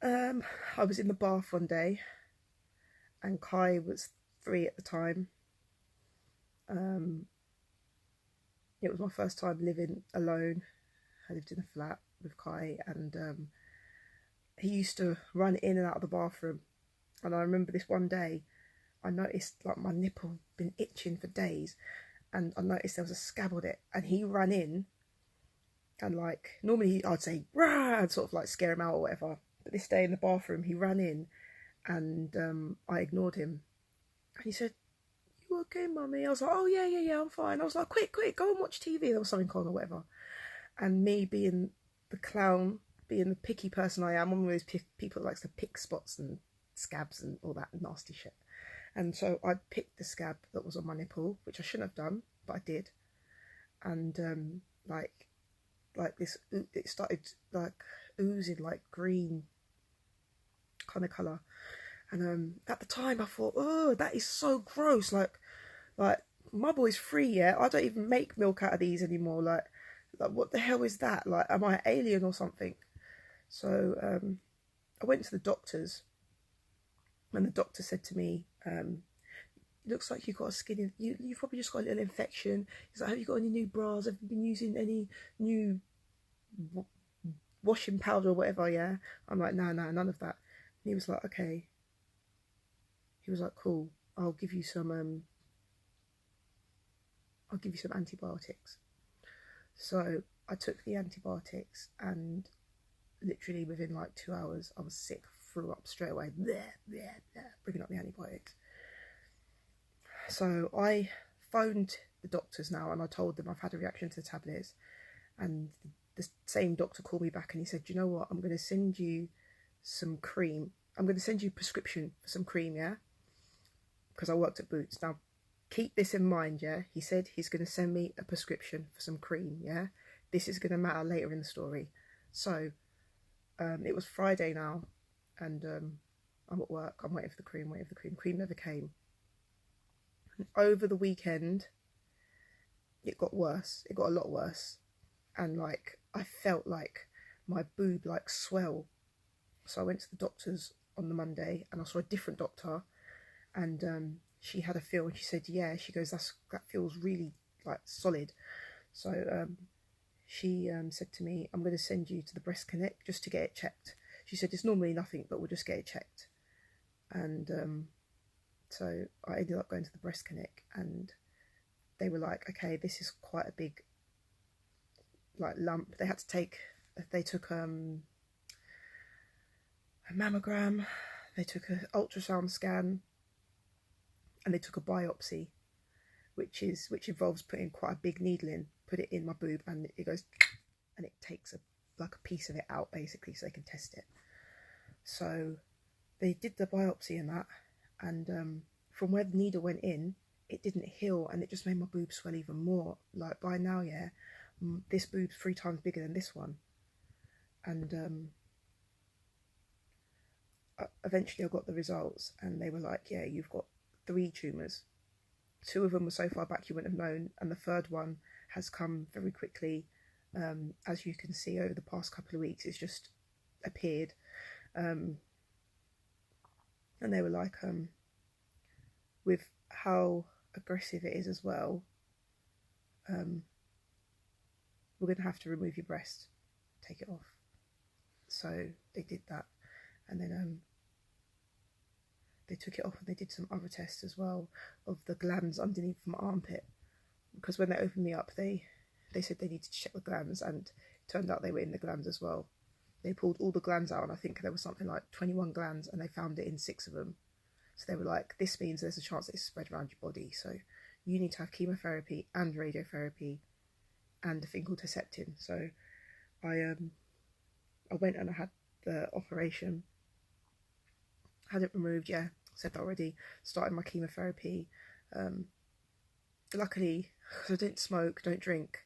I was in the bath one day and Kai was 3 at the time. It was my first time living alone. I lived in a flat with Kai, and he used to run in and out of the bathroom. And I remember this one day, I noticed like my nipple had been itching for days, and I noticed there was a scab on it, and he ran in, and like normally I'd say rah and sort of like scare him out or whatever, but this day in the bathroom he ran in, and I ignored him, and he said, "You okay, mummy?" I was like, "Oh yeah, I'm fine." I was like, quick, go and watch TV, there was something on or whatever. And me being the clown, being the picky person I am, I'm one of those people that likes to pick spots and scabs and all that nasty shit. And so I picked the scab that was on my nipple, which I shouldn't have done, but I did. And like this, it started like oozing like green kind of colour. And at the time I thought, oh, that is so gross. Like my boy's 3, yeah. I don't even make milk out of these anymore. Like what the hell is that? Like, am I an alien or something? So I went to the doctors, and the doctor said to me, looks like you've got a skin, you've probably just got a little infection. He's like, have you got any new bras? Have you been using any new washing powder or whatever? Yeah. I'm like, no, none of that. And he was like, okay. He was like, cool, I'll give you some antibiotics. So I took the antibiotics, and literally within like 2 hours I was sick, threw up straight away, bringing up the antibiotics. So I phoned the doctors now, and I told them I've had a reaction to the tablets, and the same doctor called me back and he said, you know what, I'm going to send you some cream. I'm going to send you a prescription for some cream, yeah? Because I worked at Boots. Now, keep this in mind, yeah? He said he's going to send me a prescription for some cream, yeah? This is going to matter later in the story. So, it was Friday now, and I'm at work. I'm waiting for the cream, Cream never came. And over the weekend, it got worse. It got a lot worse. And like, I felt like my boob like swell. So I went to the doctors on the Monday, and I saw a different doctor, and she had a feel, and she said, yeah, she goes, that feels really like solid. So she said to me, I'm going to send you to the Breast Connect just to get it checked. She said, it's normally nothing, but we'll just get it checked. And so I ended up going to the Breast Connect, and they were like, okay, this is quite a big like lump. They took a mammogram, they took an ultrasound scan, and they took a biopsy, which involves putting quite a big needle in, put it in my boob, and it goes, and it takes a piece of it out basically, so they can test it. So they did the biopsy and that, and from where the needle went in, it didn't heal, and it just made my boob swell even more. Like by now, yeah, this boob's 3 times bigger than this one. And eventually I got the results, and they were like, yeah, you've got 3 tumours. 2 of them were so far back you wouldn't have known, and the 3rd one has come very quickly. As you can see, over the past couple of weeks, it's just appeared. And they were like, with how aggressive it is as well, we're going to have to remove your breast, take it off. So they did that, and then they took it off, and they did some other tests as well of the glands underneath my armpit, because when they opened me up, they said they needed to check the glands, and it turned out they were in the glands as well. They pulled all the glands out, and I think there was something like 21 glands, and they found it in 6 of them. So they were like, this means there's a chance it's spread around your body, so you need to have chemotherapy and radiotherapy and a thing called Herceptin. So I went and I had the operation, had it removed, yeah, said that already, started my chemotherapy. Luckily, because I didn't smoke, don't drink,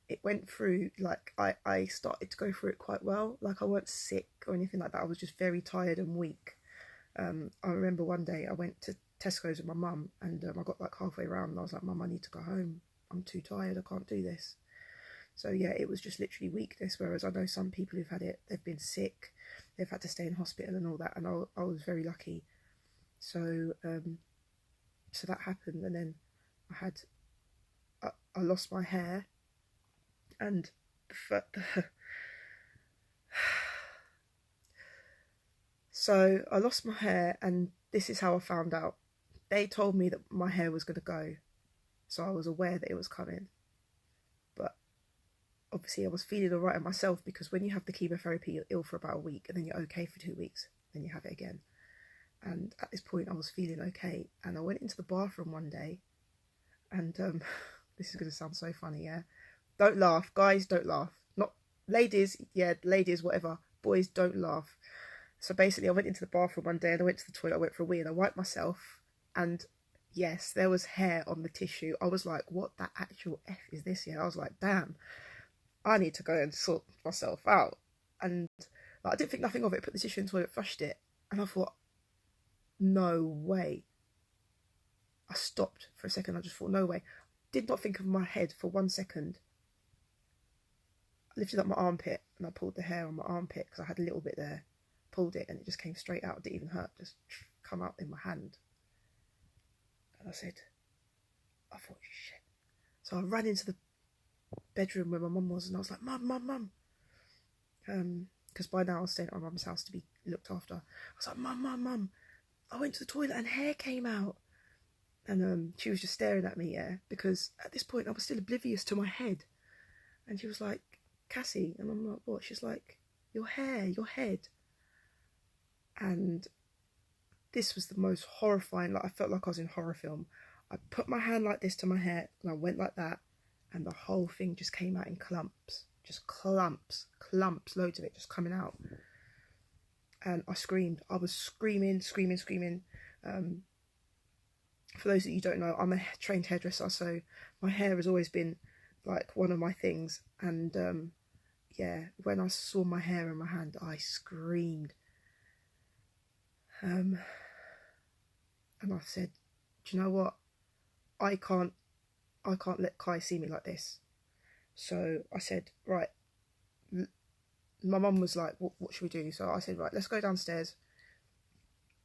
it went through, like, I started to go through it quite well. Like, I weren't sick or anything like that, I was just very tired and weak. I remember one day I went to Tesco's with my mum, and I got like halfway around, and I was like, Mum, I need to go home, I'm too tired, I can't do this. So yeah, it was just literally weakness, whereas I know some people who've had it, they've been sick, they've had to stay in hospital and all that, and I was very lucky. So so that happened, and then I lost my hair, and so I lost my hair, and this is how I found out. They told me that my hair was going to go, so I was aware that it was coming. But obviously I was feeling alright in myself, because when you have the chemotherapy, you're ill for about a week, and then you're okay for 2 weeks, then you have it again. And at this point I was feeling okay, and I went into the bathroom one day, and this is going to sound so funny, yeah? Don't laugh, guys, don't laugh. Not ladies, yeah, ladies, whatever. Boys, don't laugh. So basically I went into the bathroom one day, and I went to the toilet, I went for a wee, and I wiped myself, and yes, there was hair on the tissue. I was like, what the actual F is this? Yeah, I was like, damn, I need to go and sort myself out. And like, I didn't think nothing of it, put the tissue in the toilet, flushed it, and I thought, no way. I stopped for a second, I just thought, no way. Did not think of my head for 1 second. I lifted up my armpit, and I pulled the hair on my armpit, because I had a little bit there. Pulled it, and it just came straight out. It didn't even hurt, just come out in my hand. And I thought, shit. So I ran into the bedroom where my mum was, and I was like, Mum. Because by now I was staying at my mum's house to be looked after. I was like, Mum. I went to the toilet and hair came out. And she was just staring at me, yeah, because at this point I was still oblivious to my head. And she was like, Cassie, and I'm like, what? She's like, your hair, your head. And this was the most horrifying, like I felt like I was in a horror film. I put my hand like this to my hair, and I went like that, and the whole thing just came out in clumps. Just clumps, loads of it just coming out. And I screamed. I was screaming. For those that you don't know, I'm a trained hairdresser, so my hair has always been like one of my things. And yeah, when I saw my hair in my hand, I screamed. And I said, do you know what? I can't let Kai see me like this. So I said, right. My mum was like, what should we do? So I said, right, let's go downstairs.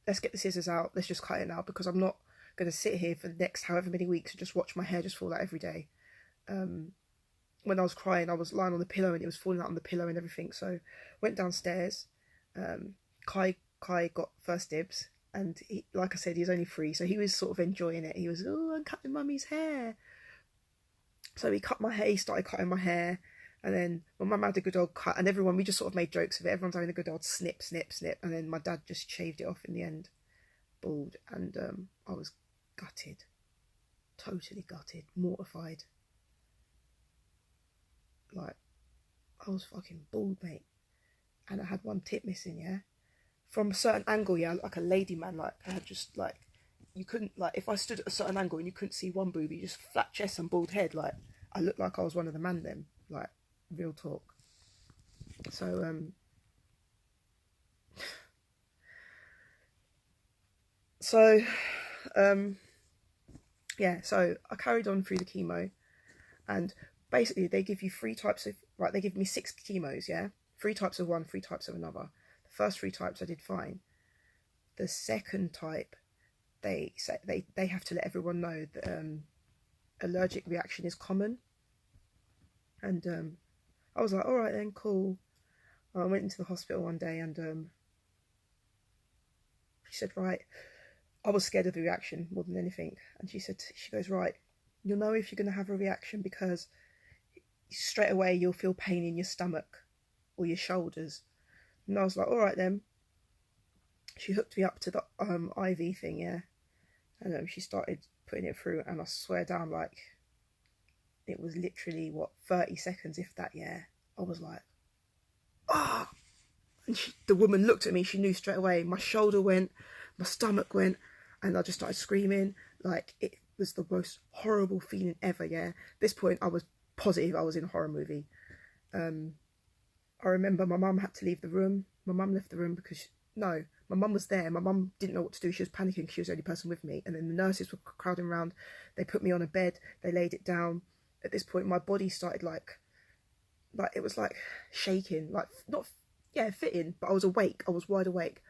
Let's get the scissors out. Let's just cut it now, because I'm not going to sit here for the next however many weeks and just watch my hair just fall out every day. When I was crying, I was lying on the pillow, and it was falling out on the pillow and everything. So went downstairs. Kai got first dibs, and he, like I said, he was only 3, so he was sort of enjoying it. He was, oh, I'm cutting mummy's hair. So he cut my hair, he started cutting my hair, and then my mum had a good old cut, and we just sort of made jokes of it. Everyone's having a good old snip, and then my dad just shaved it off in the end, bald, and I was gutted, totally gutted, mortified. Like, I was fucking bald, mate, and I had one tip missing, yeah? From a certain angle, yeah, like a lady man, like, I had just, like, you couldn't, like, if I stood at a certain angle and you couldn't see one booby, just flat chest and bald head, like, I looked like I was one of the man them, like, real talk. So, yeah, so I carried on through the chemo, and basically they give you 3 types of, right, they give me 6 chemos, yeah? 3 types of one, 3 types of another. The first 3 types I did fine. The second type, they say they have to let everyone know that allergic reaction is common. And I was like, all right then, cool. I went into the hospital one day, and she said, right, I was scared of the reaction more than anything. And she goes, right, you'll know if you're going to have a reaction, because straight away you'll feel pain in your stomach or your shoulders. And I was like, all right then. She hooked me up to the IV thing, yeah. And she started putting it through, and I swear down, like, it was literally, 30 seconds, if that, yeah. I was like, ah! Oh! And the woman looked at me, she knew straight away. My shoulder went, my stomach went, and I just started screaming. Like, it was the most horrible feeling ever, yeah. At this point, I was positive I was in a horror movie. I remember my mum had to leave the room. My mum left the room because, my mum was there. My mum didn't know what to do. She was panicking because she was the only person with me. And then the nurses were crowding around. They put me on a bed. They laid it down. At this point, my body started like it was like shaking. Like, not, yeah, fitting, but I was awake. I was wide awake.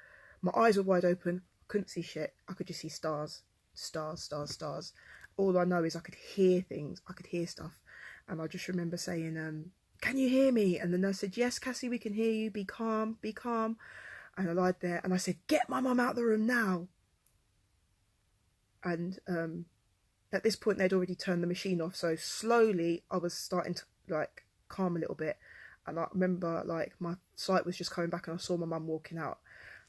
My eyes were wide open. Couldn't see shit. I could just see stars, stars, stars, stars. All I know is I could hear things. I could hear stuff. And I just remember saying, can you hear me? And the nurse said, yes, Cassie, we can hear you. Be calm, be calm. And I lied there and I said, get my mum out of the room now. And at this point, they'd already turned the machine off. So slowly I was starting to like calm a little bit. And I remember like my sight was just coming back and I saw my mum walking out.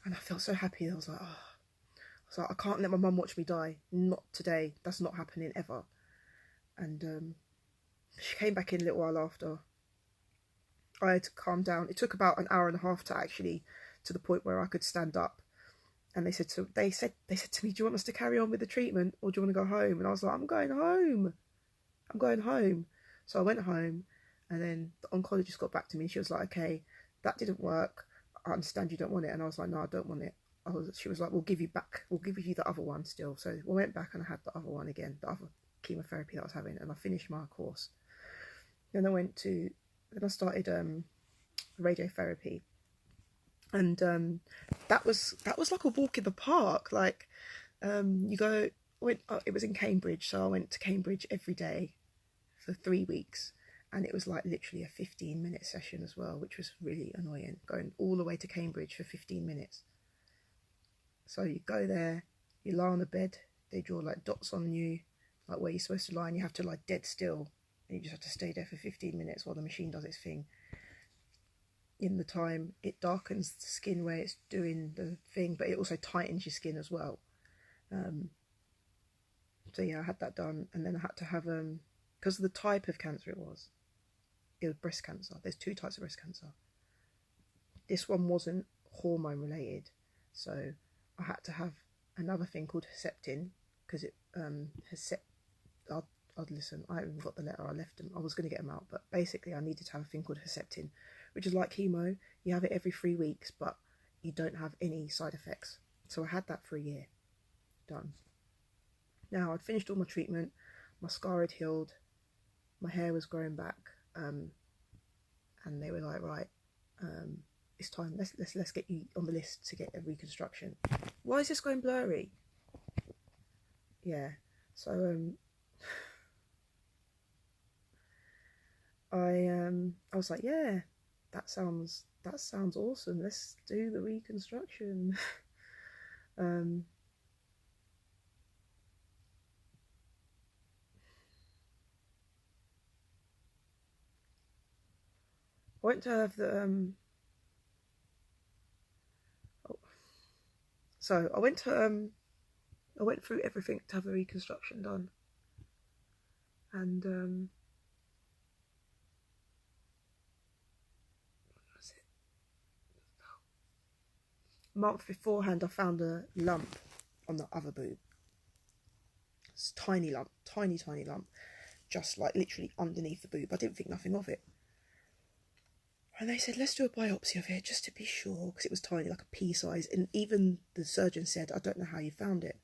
And I felt so happy. I was like, oh. I was like, I can't let my mum watch me die. Not today. That's not happening ever. And she came back in a little while after. I had to calm down. It took about an hour and a half to the point where I could stand up. And they said to me, do you want us to carry on with the treatment or do you want to go home? And I was like, I'm going home. I'm going home. So I went home, and then the oncologist got back to me. She was like, okay, that didn't work. I understand you don't want it. And I was like, no, I don't want it. She was like, we'll give you the other one still. So we went back and I had the other one again, the other chemotherapy that I was having, and I finished my course. Then I started radiotherapy. And that was like a walk in the park. Like it was in Cambridge, so I went to Cambridge every day for 3 weeks, and it was like literally a 15-minute session as well, which was really annoying, going all the way to Cambridge for 15 minutes. So you go there, you lie on the bed, they draw like dots on you, like where you're supposed to lie, and you have to lie dead still, and you just have to stay there for 15 minutes while the machine does its thing. In the time, it darkens the skin where it's doing the thing, but it also tightens your skin as well. So yeah, I had that done, and then I had to have because of the type of cancer it was breast cancer. There's 2 types of breast cancer. This one wasn't hormone related, so I had to have another thing called Herceptin, because it I'd listen. I haven't got the letter. I left them. I was going to get them out, but basically I needed to have a thing called Herceptin, which is like chemo. You have it every 3 weeks, but you don't have any side effects. So I had that for a year. Done. Now I'd finished all my treatment. My scar had healed. My hair was growing back. And they were like, right, it's time. Let's get you on the list to get a reconstruction. Why is this going blurry? Yeah. So I was like, yeah, that sounds awesome. Let's do the reconstruction. I went to have the so I went through everything to have the reconstruction done, and a month beforehand I found a lump on the other boob. It's a tiny lump, tiny lump, just like literally underneath the boob. I didn't think nothing of it. And they said, let's do a biopsy of it just to be sure, because it was tiny, like a pea size. And even the surgeon said, I don't know how you found it.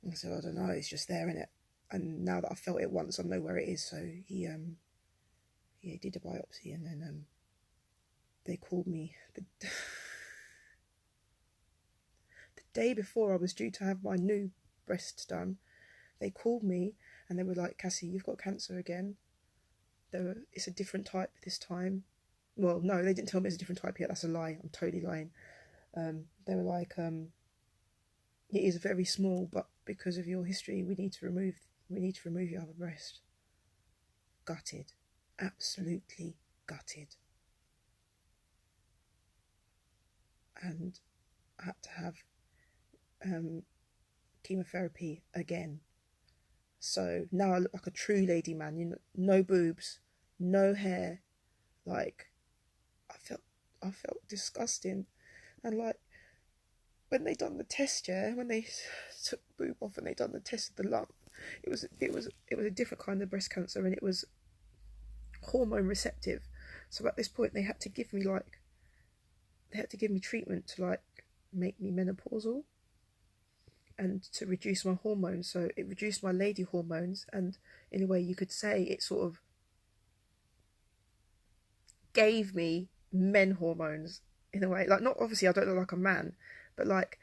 And I said, I don't know, it's just there, innit? And now that I've felt it once, I know where it is. So he did a biopsy, and then they called me the day before I was due to have my new breast done. They called me and they were like, Cassie, you've got cancer again. It's a different type this time. Well, no, they didn't tell me it's a different type yet. That's a lie. I'm totally lying. They were like, it is very small, but because of your history, we need to remove your other breast. Gutted. Absolutely gutted. And I had to have chemotherapy again. So now I look like a true lady man, you know, no boobs, no hair. Like, I felt disgusting. And like, when they done the test, when they took the boob off and they done the test of the lump, it was a different kind of breast cancer, and it was hormone receptive. So at this point they had to give me treatment to like make me menopausal and to reduce my hormones. So it reduced my lady hormones, and in a way you could say it sort of gave me men hormones. in a way. Like, not obviously I don't look like a man, but like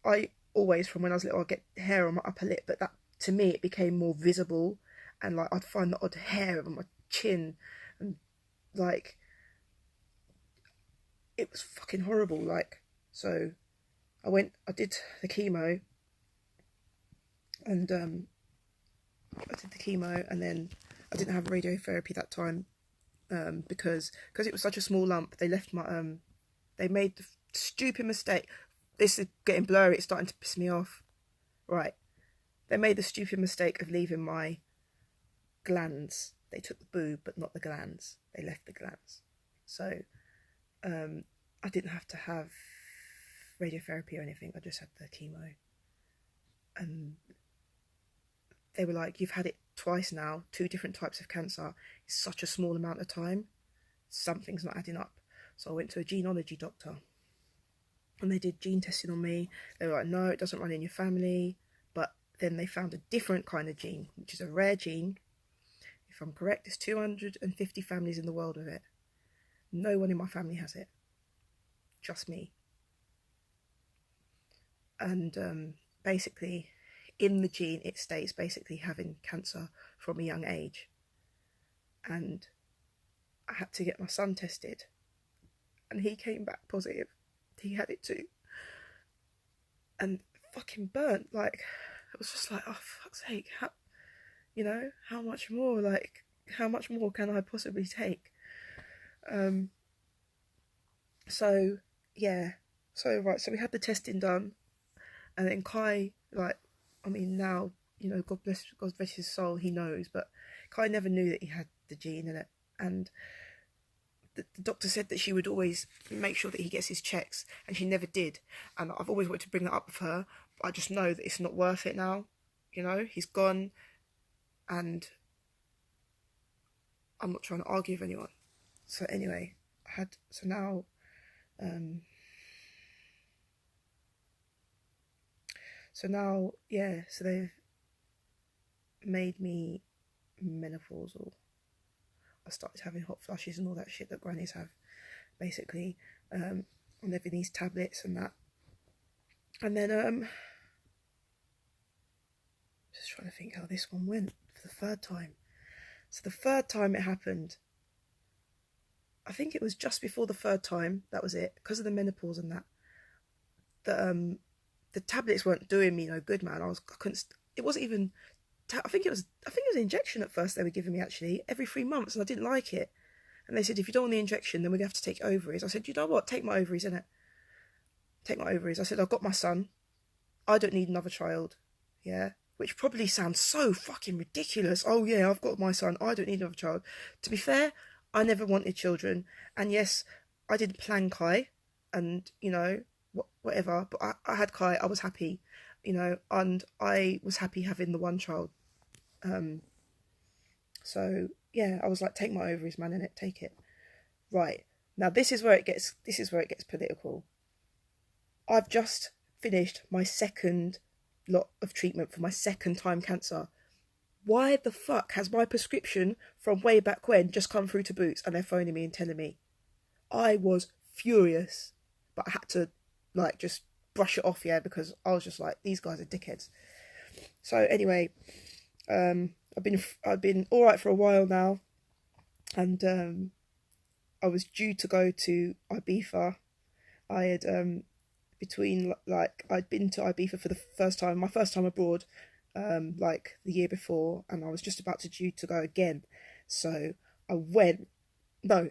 I always, from when I was little, I'd get hair on my upper lip, but that, to me, it became more visible, and like I'd find the odd hair on my chin, and like it was fucking horrible. Like, so I did the chemo, and I did the chemo, and then I didn't have radiotherapy that time, because it was such a small lump. They left my they made the stupid mistake. This is getting blurry. It's starting to piss me off. Right, they made the stupid mistake of leaving my glands. They took the boob, but not the glands. They left the glands. So I didn't have to have radiotherapy or anything. I just had the chemo, and they were like, "You've had it twice now, 2 different types of cancer. It's such a small amount of time. Something's not adding up." So I went to a genealogy doctor, and they did gene testing on me. They were like, "No, it doesn't run in your family." But then they found a different kind of gene, which is a rare gene. If I'm correct, there's 250 families in the world with it. No one in my family has it. Just me. And basically, in the gene, it states basically having cancer from a young age. And I had to get my son tested, and he came back positive. He had it too. And fucking burnt. Like, it was just like, oh, fuck's sake. How much more? Like, how much more can I possibly take? So, yeah. So, right, so we had the testing done. And then Kai, like, I mean, now, God bless his soul, he knows. But Kai never knew that he had the gene in it. And the doctor said that she would always make sure that he gets his checks, and she never did. And I've always wanted to bring that up with her, but I just know that it's not worth it now. He's gone, and I'm not trying to argue with anyone. So anyway, so they've made me menopausal. I started having hot flushes and all that shit that grannies have, basically, on these tablets and that. And then just trying to think how this one went for the third time. So the third time it happened, I think it was just before the third time, that was it, because of the menopause and that. The tablets weren't doing me no good, man. It wasn't even, I think it was an injection at first they were giving me, actually, every 3 months, and I didn't like it. And they said, if you don't want the injection, then we're going to have to take ovaries. I said, you know what, take my ovaries, innit? Take my ovaries. I said, I've got my son. I don't need another child. Yeah? Which probably sounds so fucking ridiculous. Oh yeah, I've got my son. I don't need another child. To be fair, I never wanted children. And yes, I didn't plan Kai. And, whatever. But I had Kai. I was happy. And I was happy having the one child. So yeah, I was like, take my ovaries, man, innit? Take it. Right. Now this is where it gets political. I've just finished my second lot of treatment for my second time cancer. Why the fuck has my prescription from way back when just come through to Boots, and they're phoning me and telling me? I was furious, but I had to just brush it off, yeah, because I was just like, these guys are dickheads. So anyway, I've been all right for a while now, and I was due to go to Ibiza. I had I'd been to Ibiza for the first time, my first time abroad, the year before, and I was just due to go again. So I went. No,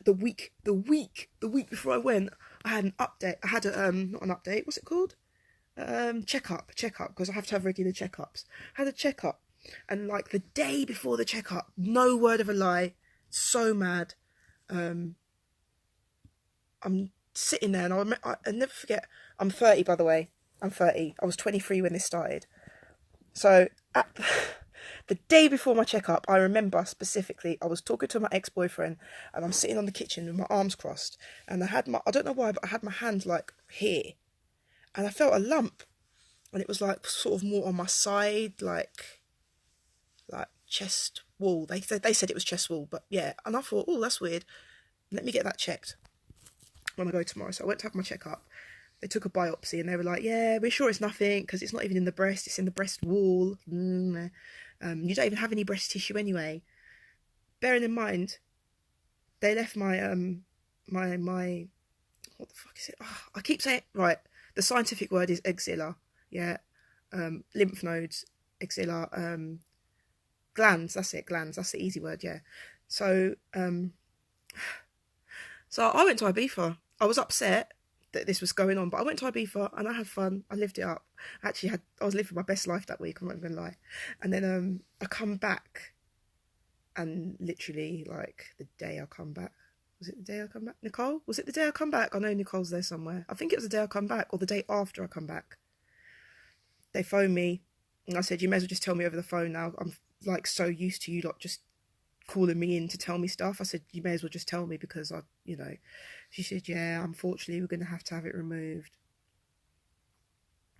the week before I went, I had an update. I had not an update. What's it called? Checkup, because I have to have regular checkups. I had a checkup, and the day before the checkup, no word of a lie, so mad. I'm sitting there, and I never forget. I'm 30, by the way. I'm 30. I was 23 when this started. So at the day before my checkup, I remember specifically, I was talking to my ex-boyfriend, and I'm sitting on the kitchen with my arms crossed, and I don't know why, but I had my hand here, and I felt a lump, and it was sort of more on my side, like chest wall. They said it was chest wall, but yeah. And I thought, oh, that's weird. Let me get that checked. when I go tomorrow. So I went to have my checkup. They took a biopsy and they were like, yeah, we're sure it's nothing because it's not even in the breast, it's in the breast wall. You don't even have any breast tissue anyway. Bearing in mind, they left my what the fuck is it? Oh, I keep saying right. The scientific word is axilla. Yeah, lymph nodes, axilla, glands. That's it, glands. That's the easy word. Yeah. So I went to Ibiza. I was upset that this was going on, but I went to Ibiza and I had fun. I lived it up. I was living my best life that week. I'm not even gonna lie. And then I come back, and literally like the day I come back. Was it the day I come back? Nicole? Was it the day I come back? I know Nicole's there somewhere. I think it was the day I come back or the day after I come back. They phoned me and I said, you may as well just tell me over the phone now. I'm like so used to you lot just calling me in to tell me stuff. I said, you may as well just tell me because she said, yeah, unfortunately we're going to have it removed.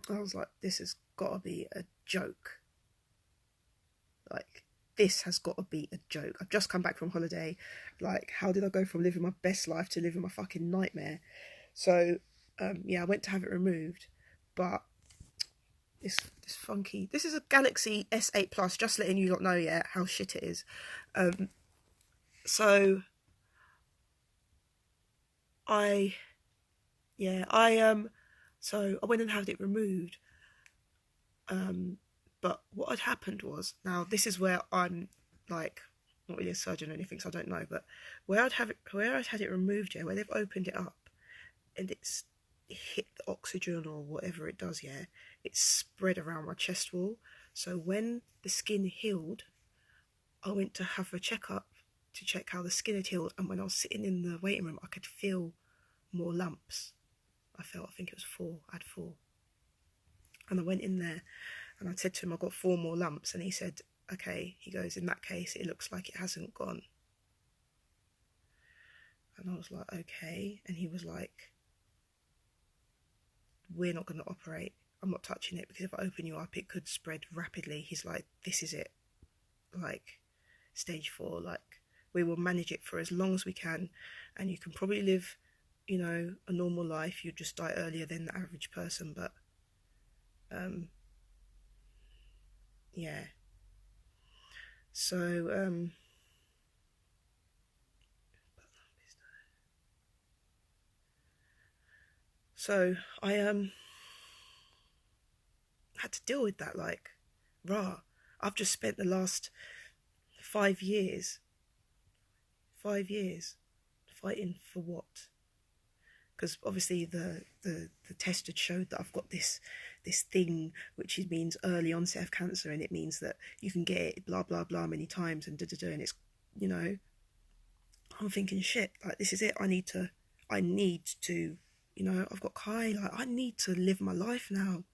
I was like, this has got to be a joke. Like, this has got to be a joke. I've just come back from holiday. Like, how did I go from living my best life to living my fucking nightmare? So, I went to have it removed. But this funky... This is a Galaxy S8 Plus, just letting you not know yet how shit it is. So, I went and had it removed. But what had happened was, now this is where I'm like not really a surgeon or anything, so I don't know, but where I'd had it removed, where they've opened it up and it's hit the oxygen or whatever it does, it's spread around my chest wall. So when the skin healed, I went to have a checkup to check how the skin had healed, and when I was sitting in the waiting room, I could feel more lumps. I think it was 4. I had 4. And I went in there and I said to him, I got 4 more lumps. And he said, okay. He goes, in that case, it looks like it hasn't gone. And I was like, okay. And he was like, we're not going to operate. I'm not touching it because if I open you up, it could spread rapidly. He's like, this is it. Like, stage 4. Like, we will manage it for as long as we can. And you can probably live, a normal life. You just die earlier than the average person. But, yeah. So, I had to deal with that. Like, I've just spent the last 5 years fighting for what? Because obviously the test had showed that I've got this thing which means early onset of cancer, and it means that you can get it blah blah blah many times and and it's I'm thinking, shit, like this is it. I need to I've got Kai, like I need to live my life now.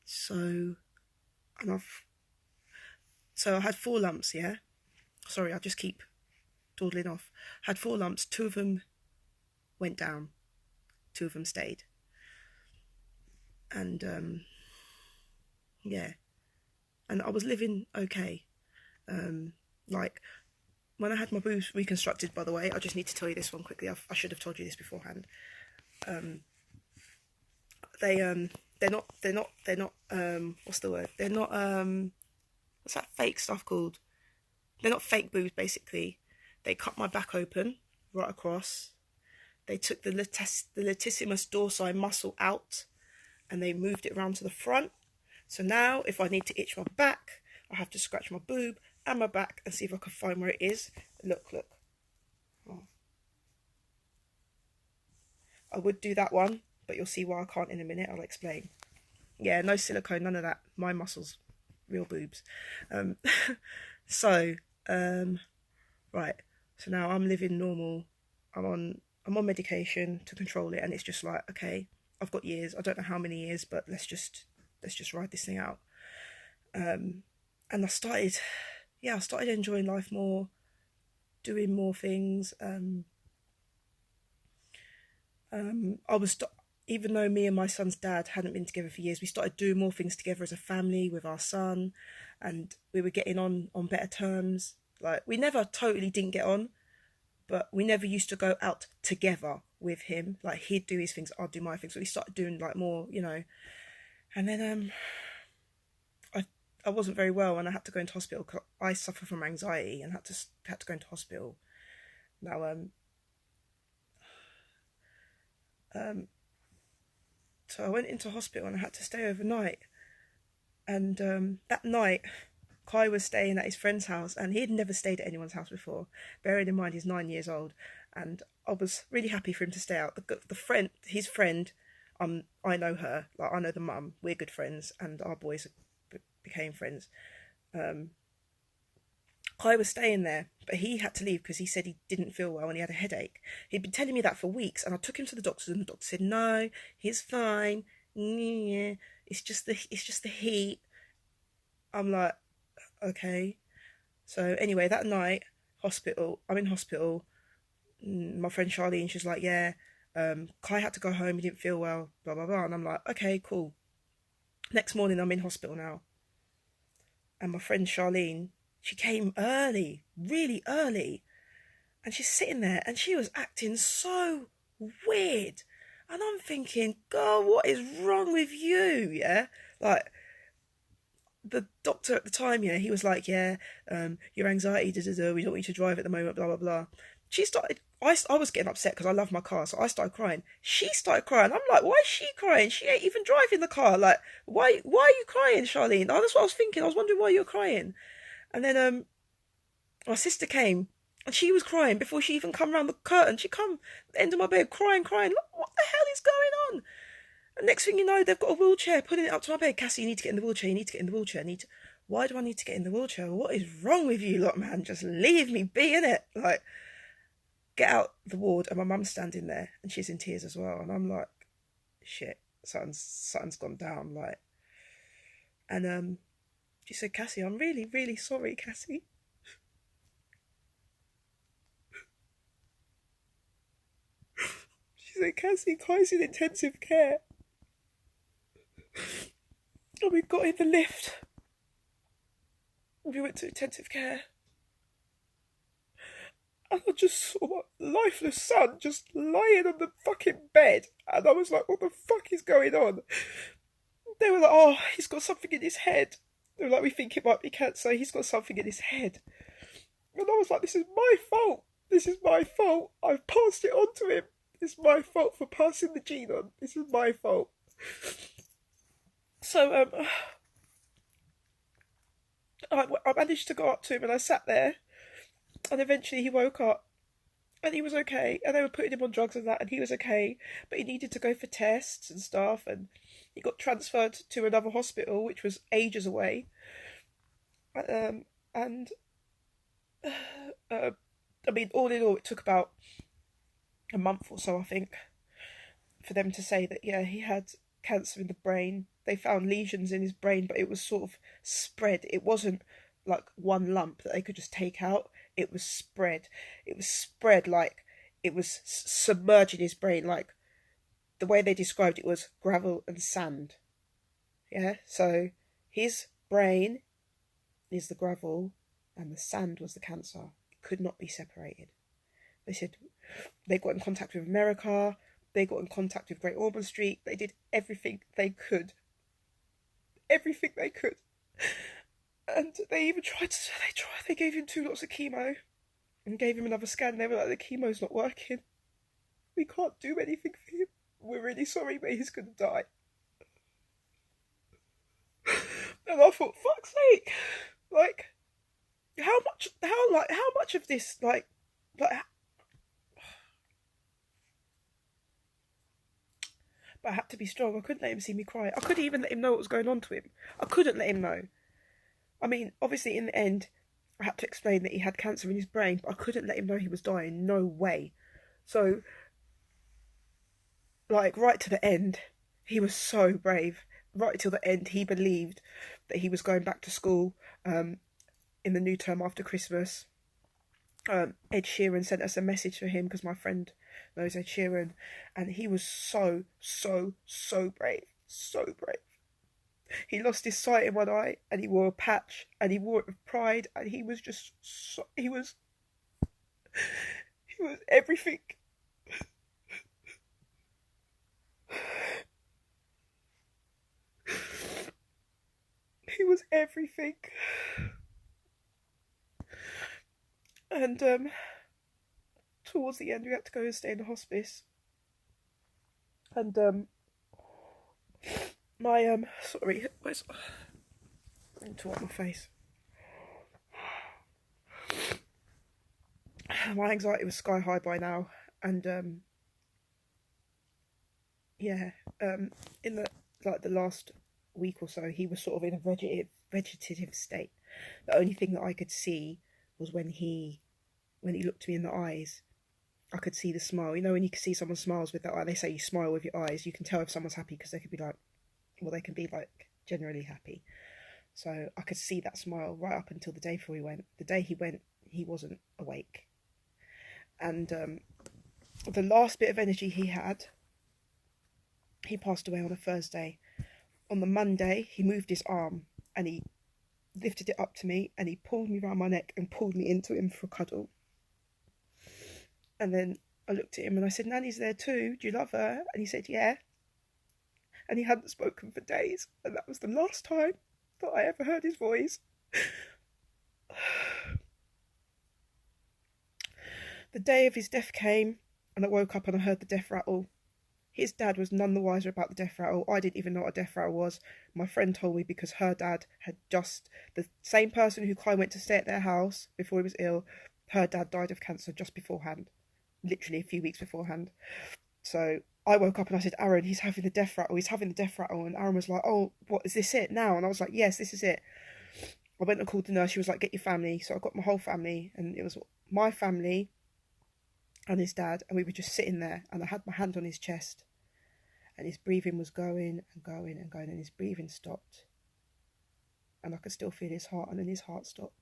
So I had 4 lumps, sorry, I just keep dawdling off. I had 4 lumps, 2 of them went down, 2 of them stayed. And and I was living okay. Like when I had my boobs reconstructed, by the way, I just need to tell you this one quickly. I should have told you this beforehand. They're not what's the word? They're not what's that fake stuff called? They're not fake boobs, basically. They cut my back open right across. They took the latissimus dorsi muscle out and they moved it around to the front. So now if I need to itch my back, I have to scratch my boob and my back and see if I can find where it is. Look. Oh. I would do that one, but you'll see why I can't in a minute. I'll explain. Yeah, no silicone, none of that. My muscles, real boobs. Right. So now I'm living normal. I'm on medication to control it, and it's just like, okay, I've got years. I don't know how many years, but let's just ride this thing out. And I started enjoying life more, doing more things. Even though me and my son's dad hadn't been together for years, we started doing more things together as a family with our son, and we were getting on better terms. Like, we never totally didn't get on, but we never used to go out together. with him. Like, he'd do his things, I'd do my things. So we started doing like more, you know. And then I wasn't very well, and I had to go into hospital. 'Cause I suffer from anxiety and had to go into hospital. Now so I went into hospital and I had to stay overnight. And that night, Kai was staying at his friend's house, and he had never stayed at anyone's house before. Bearing in mind he's 9 years old, and I was really happy for him to stay out. His friend, I know her, like I know the mum. We're good friends, and our boys became friends. Kai was staying there, but he had to leave because he said he didn't feel well and he had a headache. He'd been telling me that for weeks, and I took him to the doctor, and the doctor said, "No, he's fine. Yeah, it's just the heat." I'm like, okay. So anyway, that night, I'm in hospital. My friend Charlene, she's like, yeah, Kai had to go home. He didn't feel well. Blah blah blah. And I'm like, okay, cool. Next morning, I'm in hospital now, and my friend Charlene, she came early, really early, and she's sitting there, and she was acting so weird, and I'm thinking, God, what is wrong with you? Yeah, like, the doctor at the time, yeah, he was like, yeah, your anxiety, we don't want you to drive at the moment, blah blah blah. She started. I was getting upset because I love my car, so I started crying. She started crying. I'm like, why is she crying? She ain't even driving the car. Like, why are you crying, Charlene? Oh, that's what I was thinking. I was wondering why you were crying. And then my sister came, and she was crying before she even come round the curtain. She come at the end of my bed, crying. Look, what the hell is going on? And next thing you know, they've got a wheelchair, putting it up to my bed. Cassie, you need to get in the wheelchair. You need to get in the wheelchair. Why do I need to get in the wheelchair? What is wrong with you lot, man? Just leave me be, innit? Like, get out the ward, and my mum's standing there, and she's in tears as well. And I'm like, shit, something's gone down. Like, and she said, Cassie, I'm really, really sorry, Cassie. She said, Cassie, Kai's in intensive care. And we got in the lift. We went to intensive care. And I just saw my lifeless son just lying on the fucking bed. And I was like, what the fuck is going on? They were like, oh, he's got something in his head. They were like, we think it might be cancer. He's got something in his head. And I was like, this is my fault. This is my fault. I've passed it on to him. It's my fault for passing the gene on. This is my fault. So I managed to go up to him, and I sat there, and eventually he woke up, and he was okay, and they were putting him on drugs and that, and he was okay, but he needed to go for tests and stuff, and he got transferred to another hospital, which was ages away, and I mean, all in all, it took about a month or so, I think, for them to say that, yeah, he had cancer in the brain. They found lesions in his brain, but it was sort of spread. It wasn't like one lump that they could just take out. It was spread. It was spread like it was submerging his brain. Like, the way they described it was gravel and sand. Yeah, so his brain is the gravel and the sand was the cancer. It could not be separated. They said they got in contact with America. They got in contact with Great Ormond Street. They did everything they could. Everything they could. And they even they gave him 2 lots of chemo and gave him another scan. They were like, the chemo's not working. We can't do anything for him. We're really sorry, but he's going to die. And I thought, fuck's sake. Like, how much of this, like, but I had to be strong. I couldn't let him see me cry. I couldn't even let him know what was going on to him. I couldn't let him know. I mean, obviously, in the end, I had to explain that he had cancer in his brain, but I couldn't let him know he was dying. No way. So, like, right to the end, he was so brave. Right till the end, he believed that he was going back to school in the new term after Christmas. Ed Sheeran sent us a message for him because my friend knows Ed Sheeran, and he was so brave. So brave. He lost his sight in one eye, and he wore a patch, and he wore it with pride, and he was just he was everything was everything. And towards the end, we had to go and stay in the hospice. And my sorry, where's into my face. My anxiety was sky high by now, and yeah, in the last week or so, he was sort of in a vegetative state. The only thing that I could see was when he looked me in the eyes, I could see the smile. You know, when you can see someone smiles with their eye, they say you smile with your eyes. You can tell if someone's happy because they could be like, well, they can be like generally happy. So I could see that smile right up until the day before he went. The day he went, he wasn't awake. And the last bit of energy he had, he passed away on a Thursday. On the Monday, he moved his arm and he lifted it up to me and he pulled me around my neck and pulled me into him for a cuddle. And then I looked at him and I said, Nanny's there too. Do you love her? And he said, yeah. And he hadn't spoken for days. And that was the last time that I ever heard his voice. The day of his death came and I woke up and I heard the death rattle. His dad was none the wiser about the death rattle. I didn't even know what a death rattle was. My friend told me because her dad had just, the same person who Kai went to stay at their house before he was ill, her dad died of cancer just beforehand. Literally a few weeks beforehand. So I woke up and I said, Aaron, he's having the death rattle. He's having the death rattle. And Aaron was like, oh, what, is this it now? And I was like, yes, this is it. I went and called the nurse. She was like, get your family. So I got my whole family. And it was my family and his dad. And we were just sitting there. And I had my hand on his chest. And his breathing was going and going and going. And his breathing stopped. And I could still feel his heart. And then his heart stopped.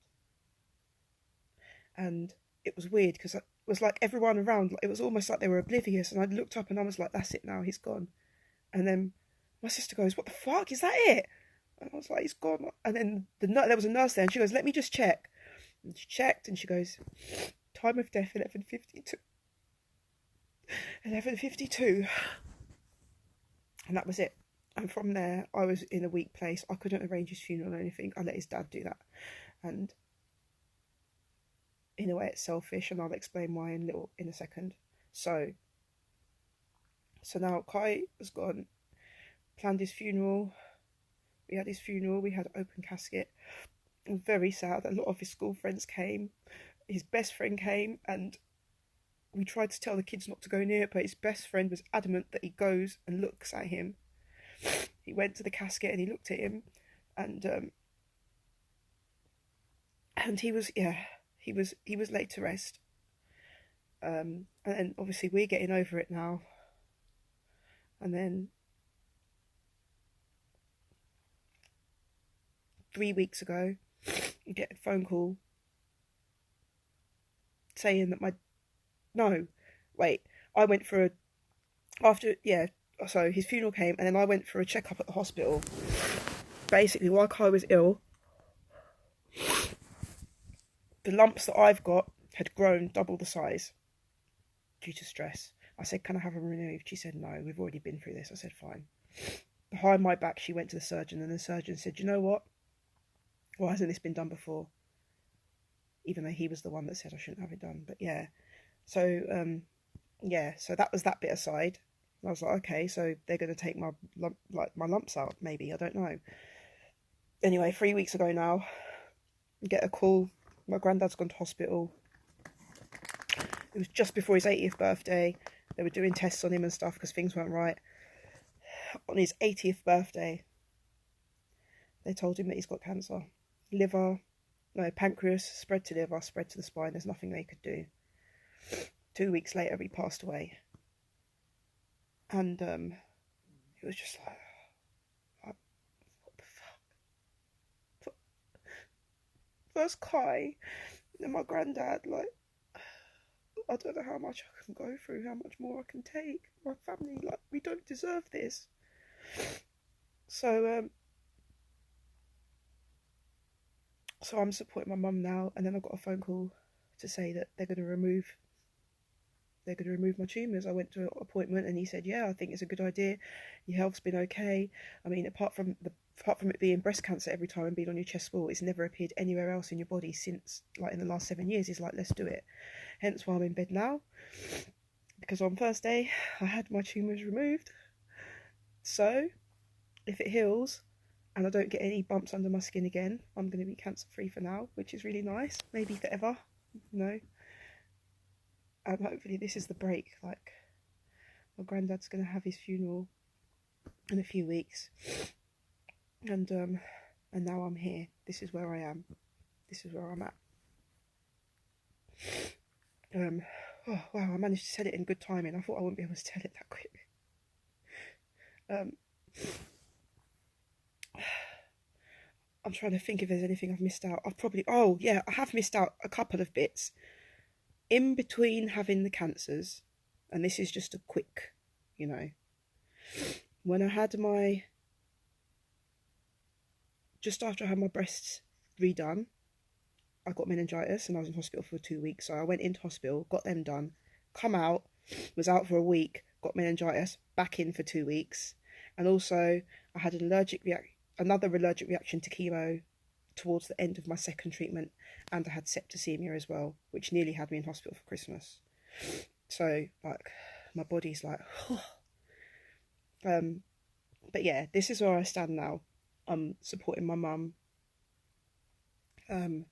And it was weird because it was like everyone around, it was almost like they were oblivious. And I looked up and I was like, that's it now, he's gone. And then my sister goes, what the fuck, is that it? And I was like, he's gone. And then there was a nurse there and she goes, let me just check. And she checked and she goes, time of death 11:52. 11:52. And that was it. And from there, I was in a weak place. I couldn't arrange his funeral or anything. I let his dad do that. And in a way it's selfish, and I'll explain why in a second. So now Kai has gone, planned his funeral. We had his funeral, we had open casket. It was very sad. A lot of his school friends came. His best friend came, and we tried to tell the kids not to go near it, but his best friend was adamant that he goes and looks at him. He went to the casket and he looked at him, and he was, yeah, he was laid to rest. And then obviously we're getting over it now. And then 3 weeks ago, you get a phone call saying that I went for so his funeral came and then I went for a checkup at the hospital. Basically, while Kai was ill, the lumps that I've got had grown double the size due to stress. I said, can I have them removed? She said, no, we've already been through this. I said, fine. Behind my back, she went to the surgeon, and the surgeon said, you know what? Why hasn't this been done before? Even though he was the one that said I shouldn't have it done. But yeah. So, so that was that bit aside. I was like, okay, so they're going to take my lumps out, maybe. I don't know. Anyway, 3 weeks ago now, I get a call. My granddad's gone to hospital. It was just before his 80th birthday. They were doing tests on him and stuff because things weren't right. On his 80th birthday, they told him that he's got cancer. Pancreas, spread to liver, spread to the spine. There's nothing they could do. 2 weeks later, he passed away. And it was just like, what the fuck? First Kai, then my granddad, like, I don't know how much I can go through, how much more I can take. My family, like, we don't deserve this. So I'm supporting my mum now, and then I got a phone call to say that they're going to remove my tumours. I went to an appointment and he said, yeah, I think it's a good idea. Your health's been okay. I mean, apart from apart from it being breast cancer every time and being on your chest wall, it's never appeared anywhere else in your body since, like, in the last 7 years. He's like, let's do it. Hence why I'm in bed now, because on Thursday I had my tumours removed. So if it heals and I don't get any bumps under my skin again, I'm going to be cancer free for now, which is really nice. Maybe forever, you know. And hopefully this is the break. Like, my granddad's going to have his funeral in a few weeks, and now I'm here. This is where I am. This is where I'm at. Oh wow, I managed to tell it in good timing. I thought I wouldn't be able to tell it that quick. I'm trying to think if there's anything I've missed out. Oh yeah, I have missed out a couple of bits. In between having the cancers, and this is just a quick, you know, when I had just after I had my breasts redone, I got meningitis and I was in hospital for 2 weeks. So I went into hospital, got them done, come out, was out for a week, got meningitis, back in for 2 weeks. And also I had another allergic reaction to chemo towards the end of my second treatment, and I had septicemia as well, which nearly had me in hospital for Christmas. So like, my body's like, but yeah, this is where I stand now. I'm supporting my mum, and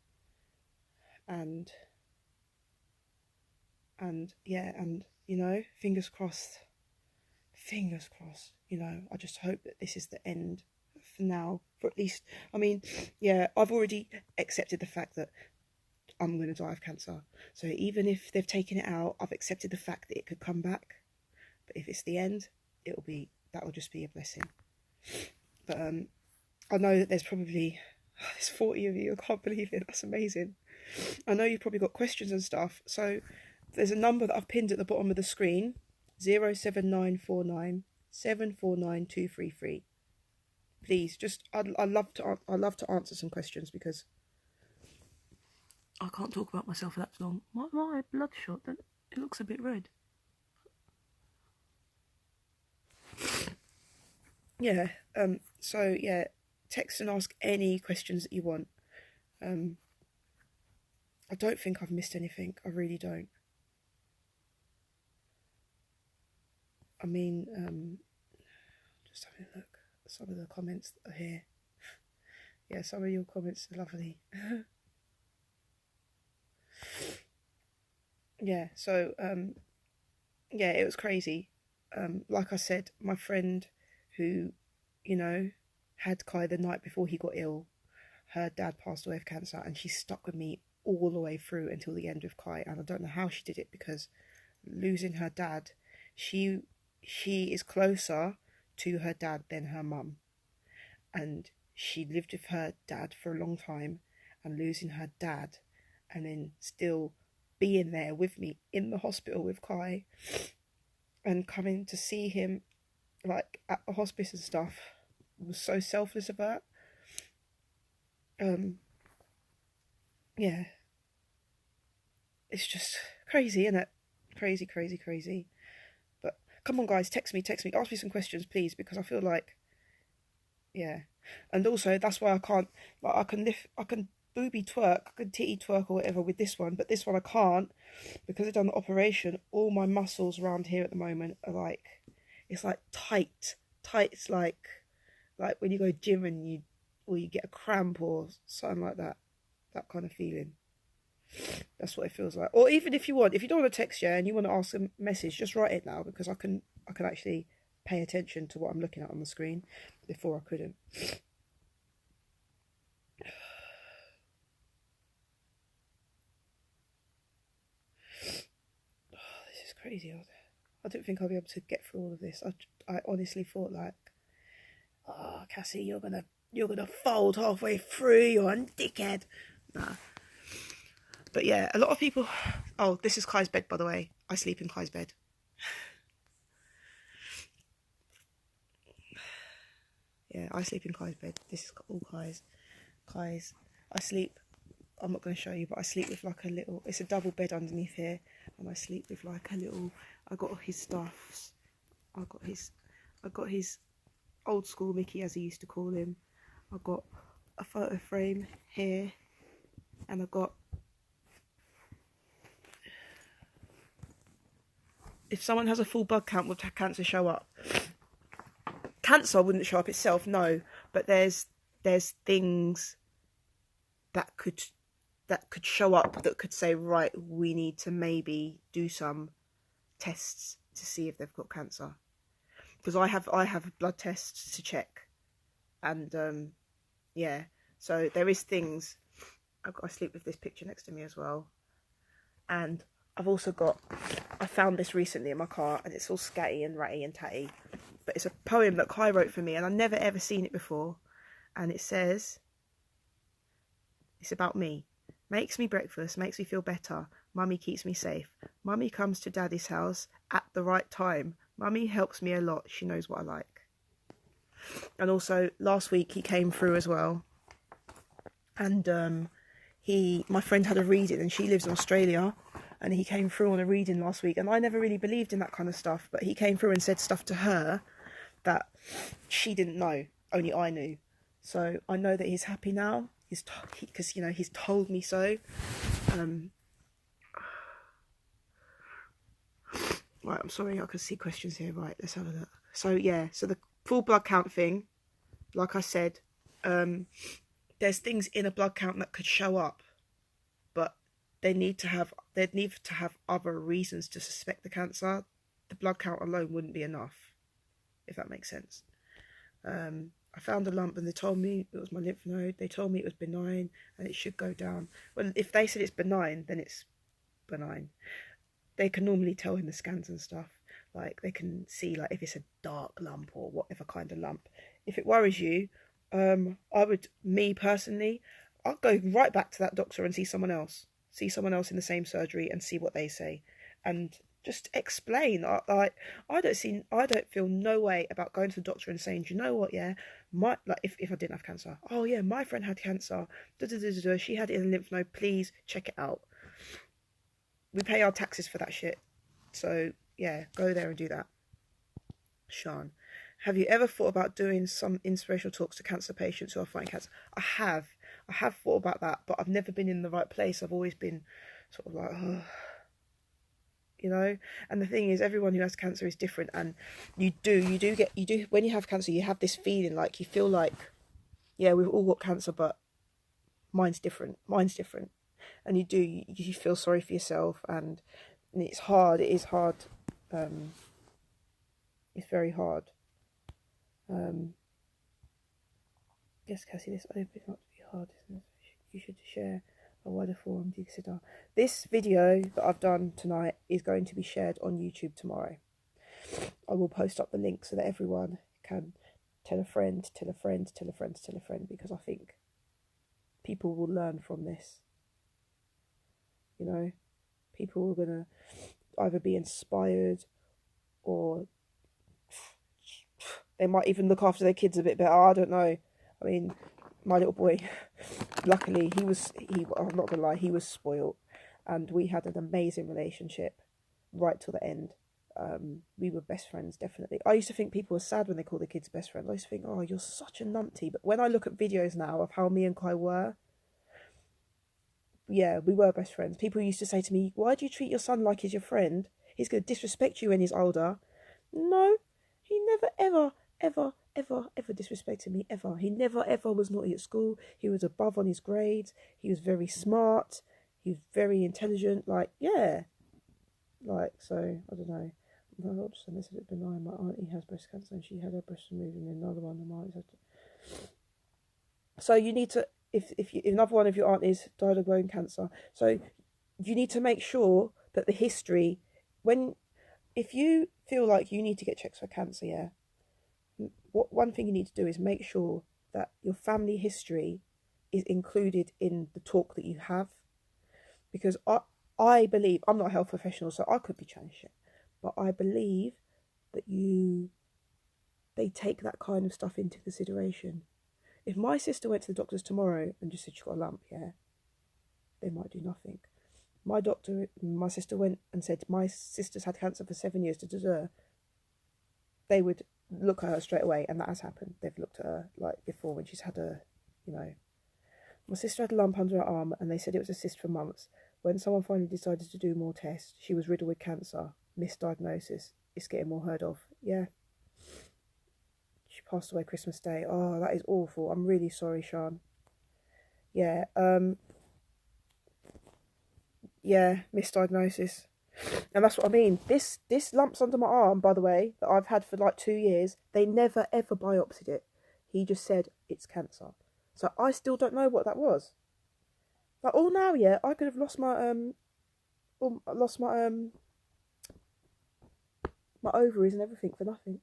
yeah, and you know, fingers crossed, you know, I just hope that this is the end for now, for at least, I mean, yeah, I've already accepted the fact that I'm going to die of cancer. So even if they've taken it out, I've accepted the fact that it could come back. But if it's the end, that'll just be a blessing. But I know that there's 40 of you. I can't believe it. That's amazing. I know you've probably got questions and stuff. So there's a number that I've pinned at the bottom of the screen: 07949 749 233. Please, I'd love to answer some questions, because I can't talk about myself for that long. My bloodshot, it looks a bit red. Yeah, so yeah, text and ask any questions that you want. I don't think I've missed anything. I really don't. I mean, just having a look at some of the comments that are here. Yeah, some of your comments are lovely. Yeah, so yeah, it was crazy. Like I said, my friend who, you know, had Kai the night before he got ill, her dad passed away of cancer, and she stuck with me all the way through until the end with Kai. And I don't know how she did it, because losing her dad, she is closer to her dad than her mum, and she lived with her dad for a long time, and losing her dad and then still being there with me in the hospital with Kai and coming to see him like at the hospice and stuff was so selfless of her. Yeah, it's just crazy, isn't it? Crazy, crazy, crazy. But come on, guys, text me, ask me some questions, please, because I feel like, yeah. And also, that's why I can't, like, I can booby twerk, I can titty twerk or whatever with this one, but this one I can't, because I've done the operation. All my muscles around here at the moment are like, it's like tight. It's like when you go gym and you get a cramp or something like that kind of feeling. That's what it feels like. Or even if you don't want to text, yeah, and you want to ask a message, just write it now, because I can actually pay attention to what I'm looking at on the screen. Before I couldn't. Oh, this is crazy. I don't think I'll be able to get through all of this. I honestly thought, like, oh, Cassie, you're gonna fold halfway through. You're a dickhead. Nah. But yeah, a lot of people. Oh, this is Kai's bed, by the way. I sleep in Kai's bed. Yeah, I sleep in Kai's bed. This is all Kai's. I sleep. I'm not going to show you, but I sleep with like a little. It's a double bed underneath here, and I sleep with like a little. I got his stuffs. I got his old school Mickey, as he used to call him. I've got a photo frame here, and I've got, if someone has a full blood count, would cancer show up? Cancer wouldn't show up itself, no, but there's things that could show up that could say, right, we need to maybe do some tests to see if they've got cancer. Because I have blood tests to check, and yeah, so there is things. I sleep with this picture next to me as well, and I've also got, I found this recently in my car, and it's all scatty and ratty and tatty, but it's a poem that Kai wrote for me, and I've never ever seen it before, and it says, it's about me. Makes me breakfast, makes me feel better. Mummy keeps me safe. Mummy comes to Daddy's house at the right time. Mummy helps me a lot. She knows what I like. And also, last week he came through as well. And my friend had a reading, and she lives in Australia. And he came through on a reading last week. And I never really believed in that kind of stuff. But he came through and said stuff to her that she didn't know. Only I knew. So I know that he's happy now. Because, you know, he's told me so. Right, I'm sorry, I can see questions here. Right, let's have a look. So, yeah, so the full blood count thing, like I said, there's things in a blood count that could show up, but they'd need to have other reasons to suspect the cancer. The blood count alone wouldn't be enough, if that makes sense. I found a lump and they told me it was my lymph node. They told me it was benign and it should go down. Well, if they said it's benign, then it's benign. They can normally tell in the scans and stuff. Like, they can see, like, if it's a dark lump or whatever kind of lump. If it worries you, me personally, I'll go right back to that doctor and see someone else. See someone else in the same surgery and see what they say. And just explain. I don't feel no way about going to the doctor and saying, do you know what, yeah, if I didn't have cancer, oh yeah, my friend had cancer, she had it in the lymph node, please check it out. We pay our taxes for that shit, so yeah, go there and do that. Sean, have you ever thought about doing some inspirational talks to cancer patients who are fighting cancer? I have thought about that, but I've never been in the right place. I've always been sort of like, oh, you know. And the thing is, everyone who has cancer is different, and you do when you have cancer, you have this feeling like you feel like, yeah, we've all got cancer, but mine's different, and you feel sorry for yourself, and it's hard. It is hard. It's very hard. Yes, Cassie, this open up to be hard, isn't it? You should share a wider forum. Do you consider this video that I've done tonight is going to be shared on YouTube tomorrow? I will post up the link so that everyone can tell a friend, tell a friend, tell a friend, tell a friend, because I think people will learn from this. You know, people are gonna either be inspired, or they might even look after their kids a bit better. I don't know. I mean, my little boy, luckily, I'm not gonna lie, he was spoiled, and we had an amazing relationship right till the end. We were best friends, definitely. I used to think people were sad when they call their kids best friends. I used to think, oh, you're such a numpty. But when I look at videos now of how me and Kai were, yeah, we were best friends. People used to say to me, why do you treat your son like he's your friend? He's going to disrespect you when he's older. No, he never, ever disrespected me, ever. He never, ever was naughty at school. He was above on his grades. He was very smart. He was very intelligent. Like, yeah. Like, so, I don't know. My ultrasound is a bit benign. My auntie has breast cancer and she had her breast removed, and another one of mine. So you need to, if another one of your aunties died of bone cancer, so you need to make sure that the history, if you feel like you need to get checked for cancer, yeah, one thing you need to do is make sure that your family history is included in the talk that you have, because I believe, I'm not a health professional, so I could be chatting shit, but I believe that they take that kind of stuff into consideration. If my sister went to the doctors tomorrow and just said she got a lump, yeah, they might do nothing. My sister went and said, my sister's had cancer for 7 years, they would look at her straight away, and that has happened. They've looked at her like before when she's had a, you know, my sister had a lump under her arm, and they said it was a cyst for months. When someone finally decided to do more tests, she was riddled with cancer, misdiagnosis. It's getting more heard of. Yeah, she passed away Christmas Day. Oh, that is awful. I'm really sorry, Sean. Yeah, yeah, misdiagnosis. And that's what I mean. This lumps under my arm, by the way, that I've had for like 2 years, they never ever biopsied it. He just said it's cancer. So I still don't know what that was. Like all now, yeah, I could have lost my ovaries and everything for nothing.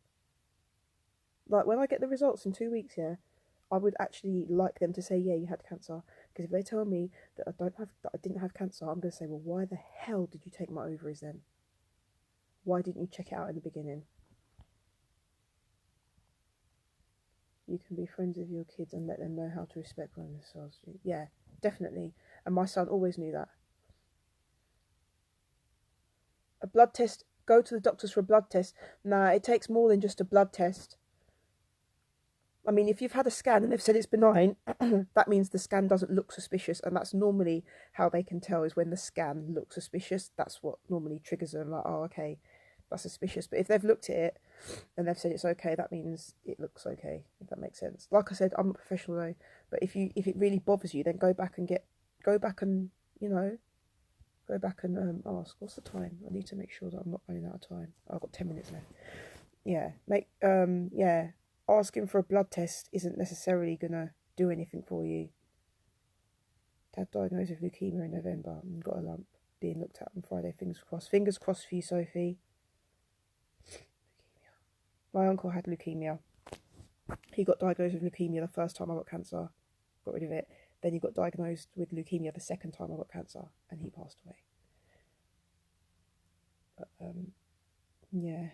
Like when I get the results in 2 weeks, yeah, I would actually like them to say, yeah, you had cancer. Because if they tell me that I didn't have cancer, I'm gonna say, well, why the hell did you take my ovaries then? Why didn't you check it out in the beginning? You can be friends with your kids and let them know how to respect one themselves. Yeah, definitely. And my son always knew that. A blood test, go to the doctors for a blood test. Nah, it takes more than just a blood test. I mean, if you've had a scan and they've said it's benign, that means the scan doesn't look suspicious. And that's normally how they can tell, is when the scan looks suspicious. That's what normally triggers them, like, oh, okay, that's suspicious. But if they've looked at it and they've said it's okay, that means it looks okay, if that makes sense. Like I said, I'm not professional though, but if it really bothers you, then go back and you know, go back and ask, what's the time? I need to make sure that I'm not running out of time. Oh, I've got 10 minutes left. Yeah, asking for a blood test isn't necessarily gonna do anything for you. Dad diagnosed with leukemia in November and got a lump, being looked at on Friday. Fingers crossed. Fingers crossed for you, Sophie. My uncle had leukemia. He got diagnosed with leukemia the first time I got cancer, got rid of it. Then he got diagnosed with leukemia the second time I got cancer, and he passed away. But yeah,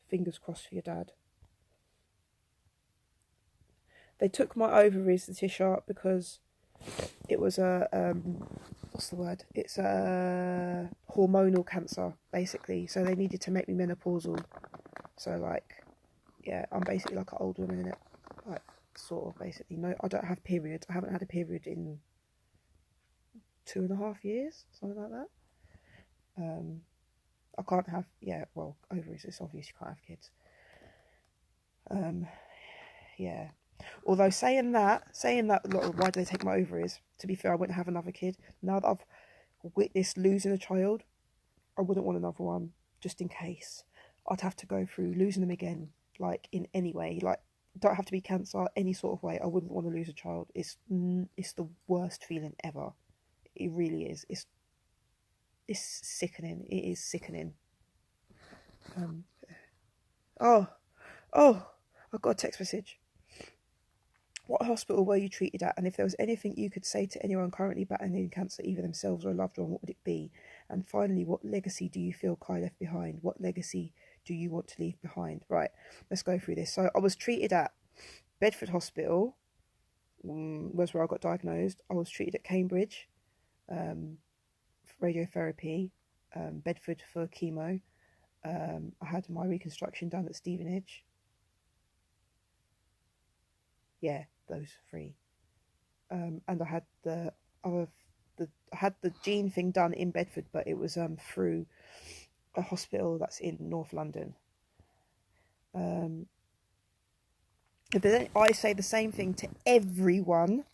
fingers crossed for your dad. They took my ovaries, the Tisha, because it was a what's the word? It's a hormonal cancer, basically. So they needed to make me menopausal. So like, yeah, I'm basically like an old woman, innit? Like, sort of, basically. No, I don't have periods. I haven't had a period in 2.5 years, something like that. I can't have, yeah, well, ovaries, it's obvious you can't have kids. Yeah. Although saying that, why do they take my ovaries? To be fair, I wouldn't have another kid. Now that I've witnessed losing a child, I wouldn't want another one, just in case. I'd have to go through losing them again, like in any way. Like, don't have to be cancer, any sort of way. I wouldn't want to lose a child. It's the worst feeling ever. It really is. It's sickening. It is sickening. Oh, I got a text message. What hospital were you treated at? And if there was anything you could say to anyone currently battling cancer, either themselves or a loved one, what would it be? And finally, what legacy do you feel Kai left behind? What legacy do you want to leave behind? Right, let's go through this. So I was treated at Bedford Hospital, was where I got diagnosed. I was treated at Cambridge, for radiotherapy, Bedford for chemo. I had my reconstruction done at Stevenage. Yeah, those three. And I had I had the gene thing done in Bedford, but it was through a hospital that's in North London. But then I say the same thing to everyone.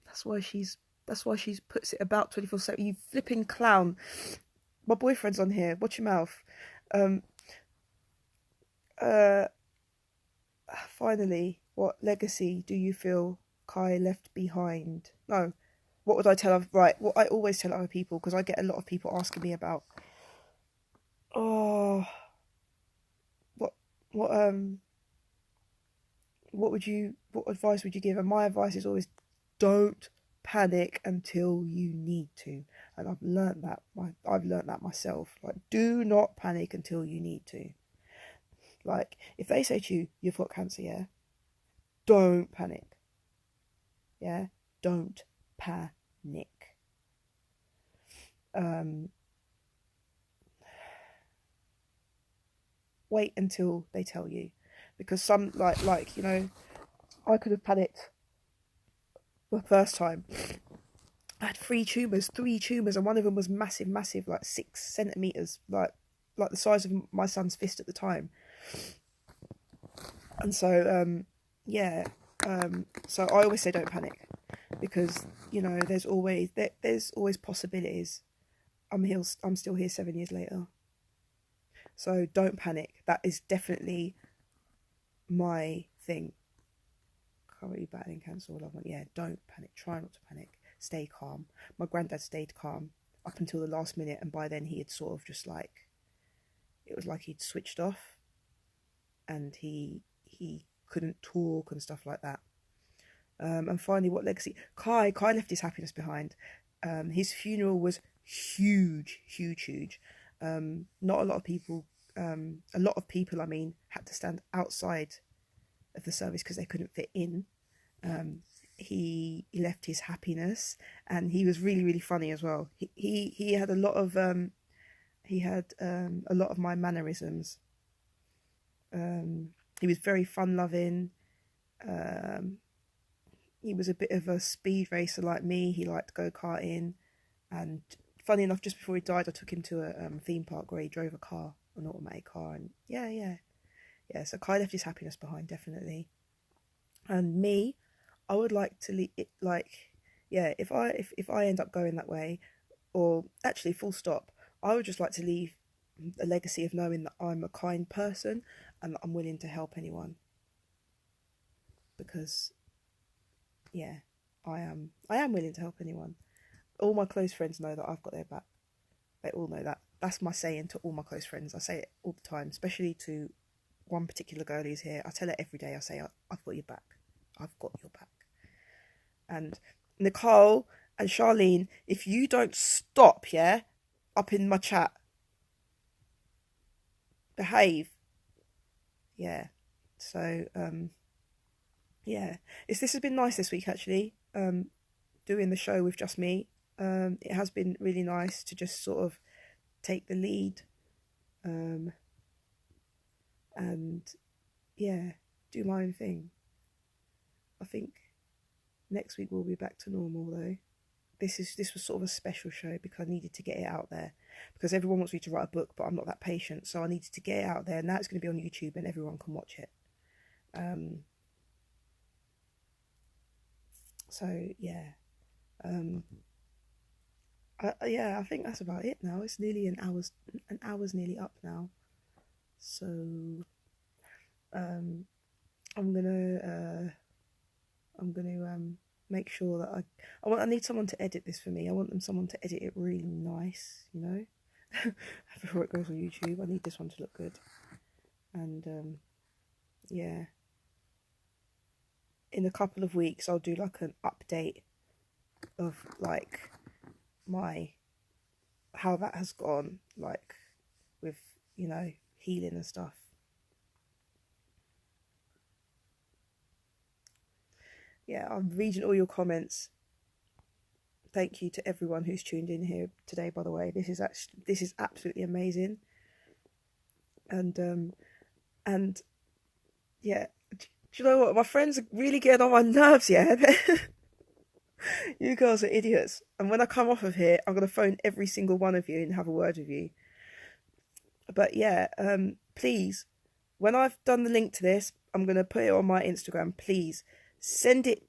That's why she's puts it about 24/7. You flipping clown. My boyfriend's on here. Watch your mouth. Finally, what legacy do you feel Kai left behind? No, what would I tell other, right, what I always tell other people, because I get a lot of people asking me about, oh, what what what advice would you give? And my advice is always, don't panic until you need to. And I've learned that myself. Like, do not panic until you need to. Like, if they say to you, you've got cancer, yeah, don't panic. Yeah, don't panic. wait until they tell you, because some like you know, I could have panicked the first time. I had three tumours, and one of them was massive, massive, like 6 centimeters, like the size of my son's fist at the time. And so, yeah, so I always say don't panic, because you know there's always possibilities. I'm still here 7 years later, so don't panic. That is definitely my thing. Currently battling cancer, all I want. Yeah, don't panic. Try not to panic. Stay calm. My granddad stayed calm up until the last minute, and by then he had sort of just like, it was like he'd switched off, and he couldn't talk and stuff like that. And finally, what legacy? Kai left his happiness behind. His funeral was huge, huge, huge. Not a lot of people, a lot of people, I mean, had to stand outside of the service because they couldn't fit in. He left his happiness, and he was really, really funny as well. He had a lot of a lot of my mannerisms. He was very fun loving. He was a bit of a speed racer like me. He liked go-karting, and funny enough, just before he died, I took him to a theme park where he drove a car, an automatic car, and yeah. So Kai left his happiness behind, definitely. And me, I would like to leave it, like, yeah, if I end up going that way, or actually full stop, I would just like to leave a legacy of knowing that I'm a kind person and that I'm willing to help anyone, because yeah, I am willing to help anyone. All my close friends know that I've got their back. They all know that. That's my saying to all my close friends. I say it all the time, especially to one particular girl who's here. I tell her every day, I say, I've got your back. I've got your back. And Nicole and Charlene, if you don't stop, yeah, up in my chat, behave. Yeah. So, yeah. This has been nice this week, actually. Doing the show with just me. It has been really nice to just sort of take the lead. And yeah, do my own thing. I think next week we'll be back to normal though. This was sort of a special show because I needed to get it out there, because everyone wants me to write a book, but I'm not that patient, so I needed to get it out there. Now it's going to be on YouTube and everyone can watch it. So yeah, I think that's about it now. It's nearly an hour's nearly up now, so I'm gonna make sure that I need someone to edit this for me. I want someone to edit it really nice, you know, before it goes on YouTube. I need this one to look good. And yeah, in a couple of weeks I'll do like an update of like how that has gone, like with, you know, healing and stuff. Yeah, I'm reading all your comments. Thank you to everyone who's tuned in here today, by the way. This is absolutely amazing. And yeah, do you know what? My friends are really getting on my nerves, yeah? You girls are idiots. And when I come off of here, I'm going to phone every single one of you and have a word with you. But yeah, please, when I've done the link to this, I'm going to put it on my Instagram. Please send it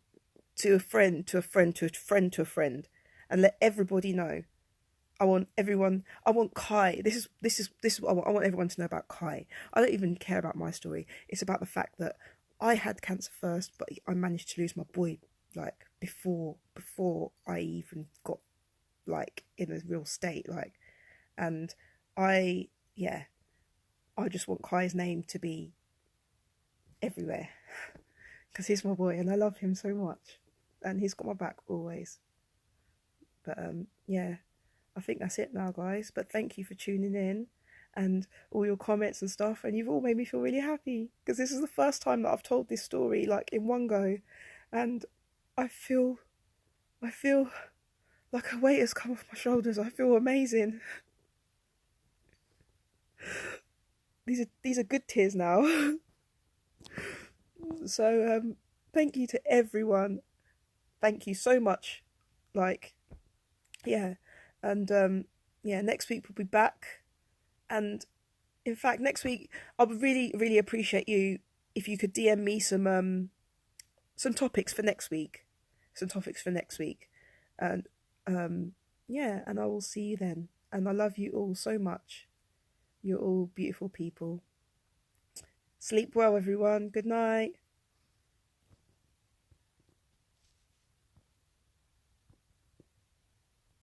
to a friend, to a friend, to a friend, to a friend, and let everybody know. I want Kai. This is what I want. I want everyone to know about Kai. I don't even care about my story. It's about the fact that I had cancer first, but I managed to lose my boy like before I even got like in a real state, like. And I just want Kai's name to be everywhere, because he's my boy and I love him so much, and he's got my back always. But yeah, I think that's it now, guys. But thank you for tuning in and all your comments and stuff, and you've all made me feel really happy, because this is the first time that I've told this story like in one go, and I feel like a weight has come off my shoulders. I feel amazing. these are good tears now. So thank you to everyone. Thank you so much. Like, yeah. And yeah, next week we'll be back. And in fact, next week I would really, really appreciate you if you could DM me some topics for next week. Some topics for next week. And yeah, and I will see you then. And I love you all so much. You're all beautiful people. Sleep well, everyone. Good night.